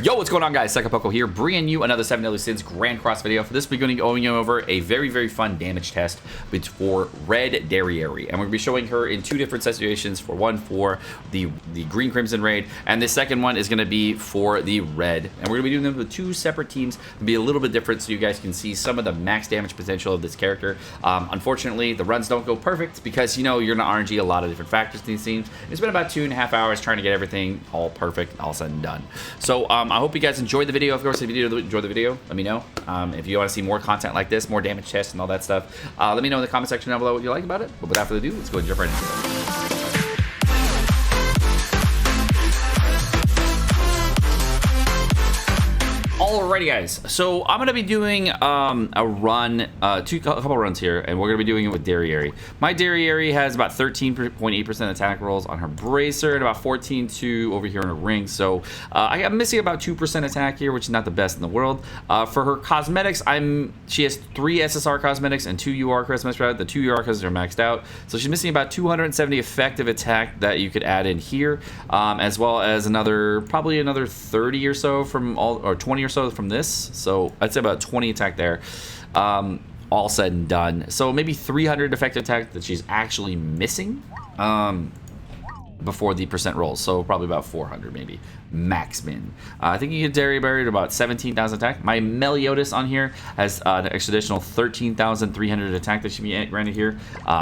Yo, what's going on, guys? Sekapoko here, bringing you another 7 Deadly Sins Grand Cross video. For this, we're going to be going over a very, very fun damage test for Red Derieri. And we're going to be showing her in two different situations. For one, for the Green Crimson raid, and the second one is going to be for the Red. And we're going to be doing them with two separate teams. It'll be a little bit different so you guys can see some of the max damage potential of this character. Unfortunately, the runs don't go perfect because, you know, you're going to RNG a lot of different factors in these teams. It's been about 2.5 hours trying to get everything all perfect, all said and done. So, I hope you guys enjoyed the video. Of course, if you did enjoy the video, let me know. If you want to see more content like this, more damage tests and all that stuff, let me know in the comment section down below what you like about it. But without further ado, let's go and jump right into it. Alrighty, guys, so I'm going to be doing a run, a couple runs here, and we're going to be doing it with Derieri. My Derieri has about 13.8% attack rolls on her bracer and about 14.2 over here on her ring, so I'm missing about 2% attack here, which is not the best in the world. For her cosmetics, she has 3 SSR cosmetics and 2 UR cosmetics. The 2 UR cosmetics are maxed out, so she's missing about 270 effective attack that you could add in here, as well as probably another 30 or so from or 20 or so from this, so I'd say about 20 attack there, all said and done. So maybe 300 effective attack that she's actually missing before the percent rolls, so probably about 400 maybe max min. I think you get Derieri at about 17,000 attack. My Meliodas on here has an additional 13,300 attack that should be granted here,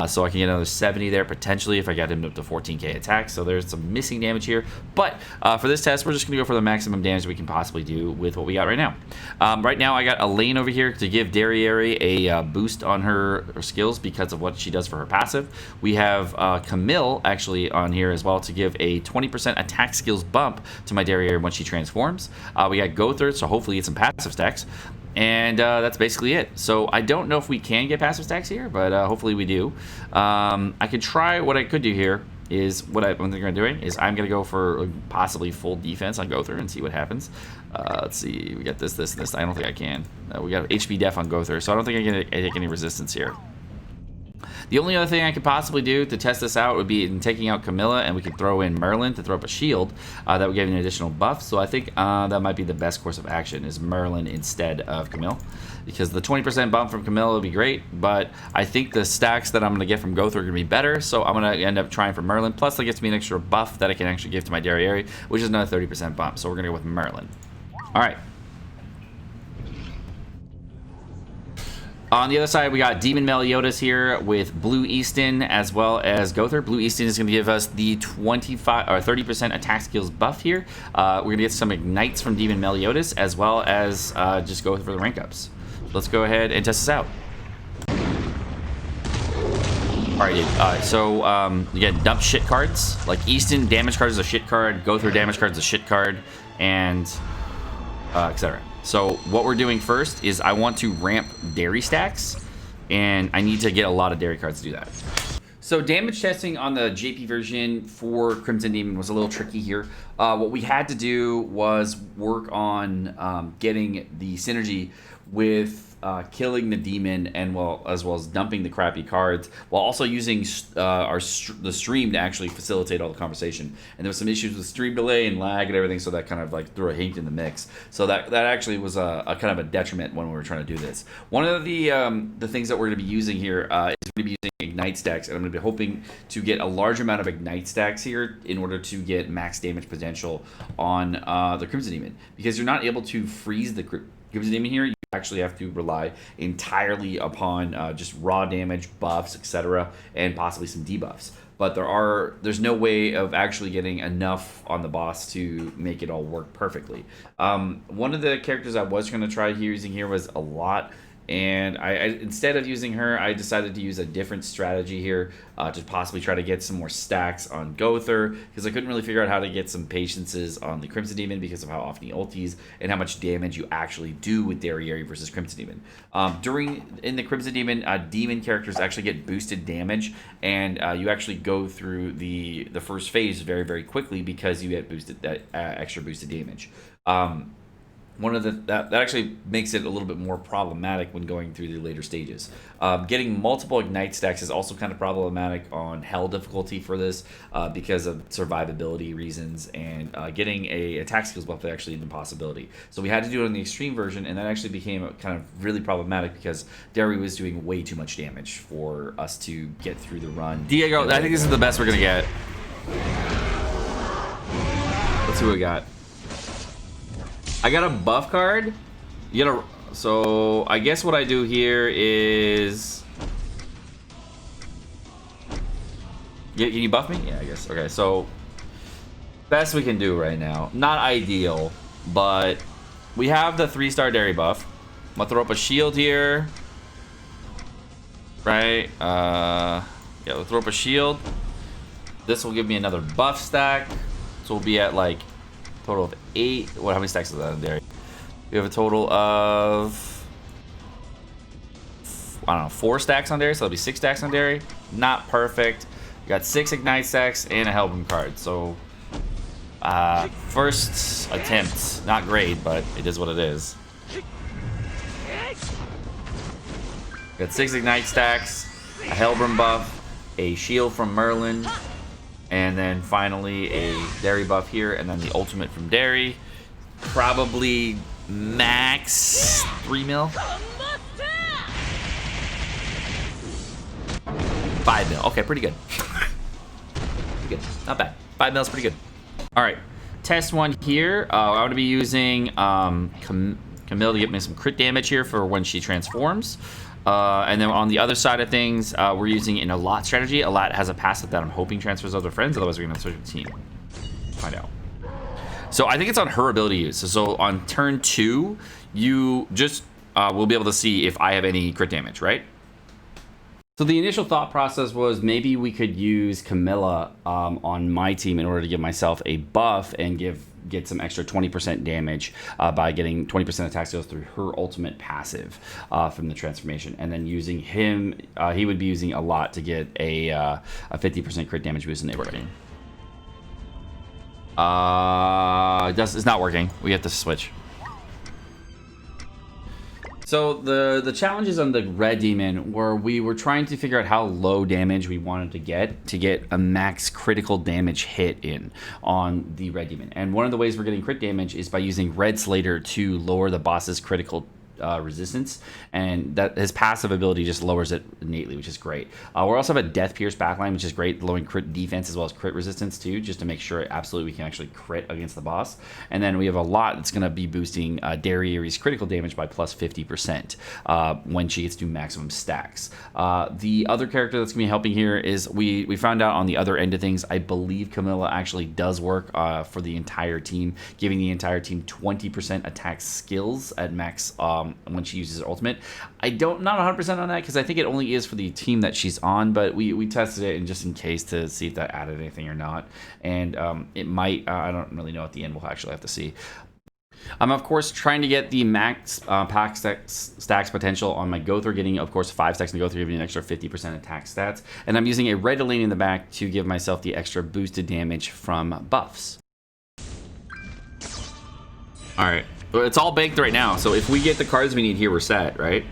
so I can get another 70 there potentially if I got him up to 14k attack. So there's some missing damage here, but for this test, we're just gonna go for the maximum damage we can possibly do with what we got right now. Right now, I got Elaine over here to give Derieri a boost on her skills because of what she does for her passive. We have Camille actually on here as well to give a 20% attack skills bump to my Derieri when she transforms. We got Gother, so hopefully get some passive stacks. And that's basically it. So I don't know if we can get passive stacks here, but hopefully we do. I could try. What I could do here is what I'm doing is I'm going to go for possibly full defense on Gother and see what happens. Let's see. We got this, and this. I don't think I can. We got HP def on Gother, so I don't think I can take any resistance here. The only other thing I could possibly do to test this out would be in taking out Camilla, and we could throw in Merlin to throw up a shield that would give an additional buff. So I think that might be the best course of action is Merlin instead of Camille, because the 20% bump from Camilla would be great, but I think the stacks that I'm going to get from Gother are going to be better, so I'm going to end up trying for Merlin. Plus, that gets me an extra buff that I can actually give to my Derieri, which is another 30% bump. So we're going to go with Merlin. All right. On the other side, we got Demon Meliodas here with Blue Easton as well as Gother. Blue Easton is going to give us the 25 or 30% attack skills buff here. We're going to get some ignites from Demon Meliodas as well as just go for the rank ups. Let's go ahead and test this out. Alright, dude. So you get dump shit cards. Like Easton damage card is a shit card, Gother damage card is a shit card, and etc. So what we're doing first is I want to ramp Dairy stacks, and I need to get a lot of Dairy cards to do that. So damage testing on the JP version for Crimson Demon was a little tricky here. What we had to do was work on getting the synergy with killing the demon, and as well as dumping the crappy cards, while also using the stream to actually facilitate all the conversation. And there was some issues with stream delay and lag and everything, so that kind of like threw a hink in the mix. So that actually was a kind of a detriment when we were trying to do this. One of the things that we're going to be using here is going to be using ignite stacks, and I'm going to be hoping to get a large amount of ignite stacks here in order to get max damage potential on the Crimson Demon, because you're not able to freeze the Crimson Demon here. You actually have to rely entirely upon just raw damage, buffs, etc., and possibly some debuffs. But there's no way of actually getting enough on the boss to make it all work perfectly. One of the characters I was going to try using here was a lot. And I instead of using her, I decided to use a different strategy here to possibly try to get some more stacks on Gother, because I couldn't really figure out how to get some patiences on the Crimson Demon because of how often he ulties and how much damage you actually do with Derieri versus Crimson Demon. In the Crimson Demon, demon characters actually get boosted damage, and you actually go through the first phase very, very quickly because you get boosted that extra boosted damage. one of the that actually makes it a little bit more problematic when going through the later stages. Getting multiple ignite stacks is also kind of problematic on hell difficulty for this because of survivability reasons, and getting a attack skills buff is actually an impossibility. So we had to do it on the extreme version, and that actually became kind of really problematic because Derieri was doing way too much damage for us to get through the run. Diego, I think this is the best we're gonna get. Let's see what we got. I got a buff card. You gotta. So I guess what I do here is. Yeah, can you buff me? Yeah, I guess. Okay, so best we can do right now. Not ideal, but we have the 3-star Derieri buff. I'm gonna throw up a shield here. Right. Yeah, we'll throw up a shield. This will give me another buff stack. So we'll be at like total of 8. What? How many stacks is that in Derieri? We have a total of, I don't know, 4 stacks on Derieri. So that'll be 6 stacks on Derieri. Not perfect. We got 6 ignite stacks and a Hellboom card. So first attempt, not great, but it is what it is. Got 6 ignite stacks, a Hellboom buff, a shield from Merlin. And then finally a Derieri buff here, and then the ultimate from Derieri. Probably max 3 mil. 5 mil. Okay, pretty good. Pretty good. Not bad. 5 mil is pretty good. All right, test one here. I'm going to be using Camille to get me some crit damage here for when she transforms. And then on the other side of things, we're using an Alat strategy. Alat has a passive that I'm hoping transfers other friends, otherwise we're going to switch the team. Find out. So I think it's on her ability use. So on turn 2, you just will be able to see if I have any crit damage, right? So the initial thought process was maybe we could use Camilla on my team in order to give myself a buff and get some extra 20% damage by getting 20% attack skills through her ultimate passive from the transformation, and then using him, he would be using a lot to get a 50% crit damage boost in the working. It's not working. We have to switch. So the challenges on the red demon were we were trying to figure out how low damage we wanted to get a max critical damage hit in on the red demon. And one of the ways we're getting crit damage is by using Red Slater to lower the boss's critical resistance, and that his passive ability just lowers it innately, which is great. We also have a Death Pierce backline, which is great, lowering crit defense as well as crit resistance too, just to make sure absolutely we can actually crit against the boss. And then we have a lot that's going to be boosting Derieri's critical damage by plus 50% when she gets to maximum stacks. The other character that's going to be helping here is we found out on the other end of things, I believe Camilla actually does work for the entire team, giving the entire team 20% attack skills at max when she uses her ultimate. Not 100% on that because I think it only is for the team that she's on, but we tested it and just in case to see if that added anything or not. And it might, I don't really know at the end, we'll actually have to see. I'm of course trying to get the max pack stacks potential on my go through, getting of course 5 stacks in the go through, giving an extra 50% attack stats. And I'm using a red lane in the back to give myself the extra boosted damage from buffs. All right. It's all banked right now, so if we get the cards we need here, we're set, right?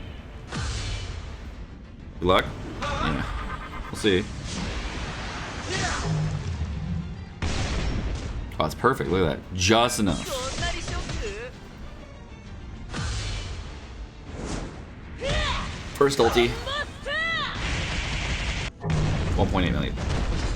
Good luck. Yeah. We'll see. Oh, it's perfect. Look at that. Just enough. First ulti. 1.8 million.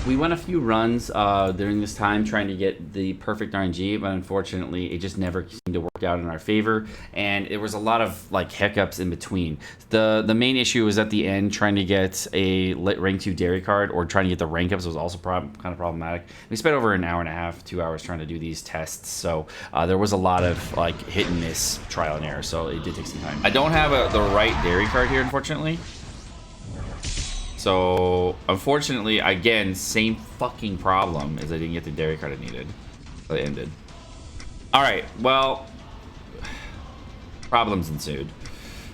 We went a few runs during this time trying to get the perfect RNG, but unfortunately it just never seemed to work out in our favor, and there was a lot of like hiccups in between. The main issue was at the end trying to get a rank 2 Derieri card or trying to get the rank ups was also kind of problematic. We spent over an hour and a half, 2 hours trying to do these tests, so there was a lot of like hit and miss, trial and error, so it did take some time. I don't have the right Derieri card here, unfortunately. So, unfortunately, again, same fucking problem as I didn't get the Derieri card I needed. So it ended. Alright, well, problems ensued.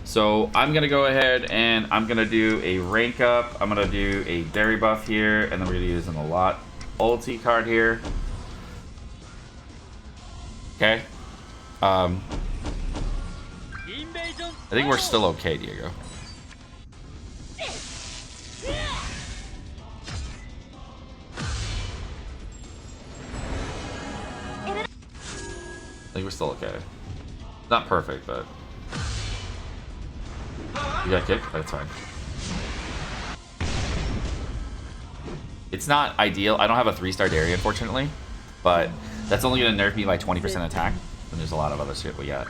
So, I'm going to go ahead and I'm going to do a rank up. I'm going to do a Derieri buff here, and then we're going to use an Alat ulti card here. Okay. I think we're still okay, Diego. I think we're still okay. Not perfect, but... You got kicked? That's fine. It's not ideal. I don't have a 3-star Derieri, unfortunately. But that's only going to nerf me by 20% attack. And there's a lot of other shit we got.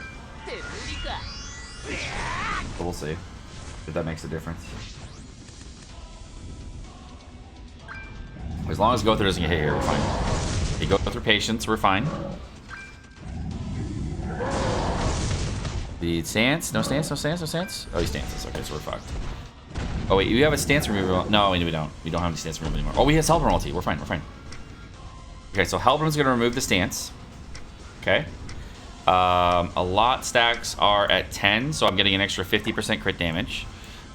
But we'll see if that makes a difference. As long as Go Through doesn't get hit here, we're fine. If you go through patience, we're fine. The stance? No stance? No stance? No stance? Oh, he stances. Okay, so we're fucked. Oh, wait. You have a stance removal? No, we don't. We don't have any stance removal anymore. Oh, we have Helper multi. We're fine. We're fine. Okay, so Helper's going to remove the stance. Okay. A lot stacks are at 10, so I'm getting an extra 50% crit damage.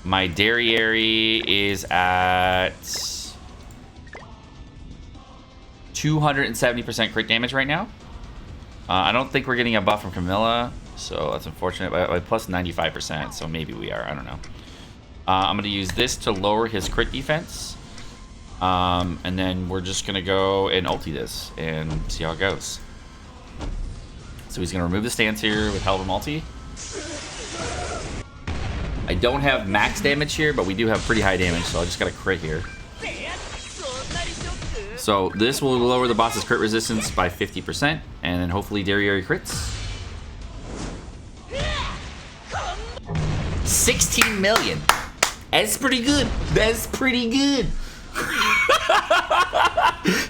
My Derieri is at 270% crit damage right now. I don't think we're getting a buff from Camilla, so that's unfortunate. But plus 95%, so maybe we are. I don't know. I'm going to use this to lower his crit defense. And then we're just going to go and ulti this and see how it goes. So he's going to remove the stance here with Helper multi. I don't have max damage here, but we do have pretty high damage, so I just got a crit here. So this will lower the boss's crit resistance by 50%, and then hopefully Derieri crits. 16 million. That's pretty good. That's pretty good.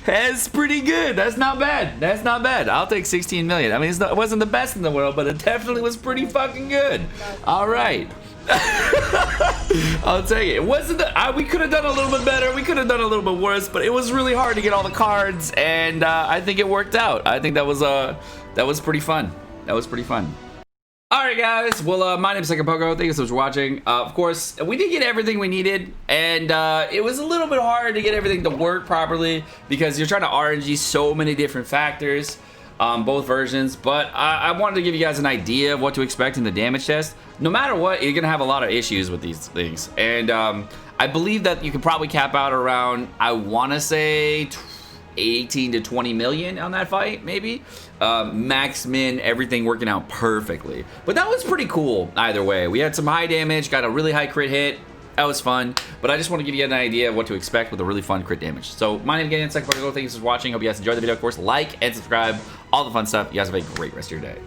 That's pretty good. That's not bad. That's not bad. I'll take 16 million. I mean, it wasn't the best in the world, but it definitely was pretty fucking good. All right. I'll take it. It wasn't we could have done a little bit better. We could have done a little bit worse, but it was really hard to get all the cards, and I think it worked out. I think that was pretty fun. That was pretty fun. Alright guys, well my name is Sekapoko, thank you so much for watching. Of course, we did get everything we needed, and it was a little bit hard to get everything to work properly because you're trying to RNG so many different factors, both versions, but I wanted to give you guys an idea of what to expect in the damage test. No matter what, you're going to have a lot of issues with these things, and I believe that you could probably cap out around, I want to say 18 to 20 million on that fight, maybe. Max, min, everything working out perfectly. But that was pretty cool either way. We had some high damage, got a really high crit hit. That was fun. But I just want to give you an idea of what to expect with a really fun crit damage. So my name again is Sekapoko. Thank you for watching. Hope you guys enjoyed the video. Of course, like and subscribe. All the fun stuff. You guys have a great rest of your day.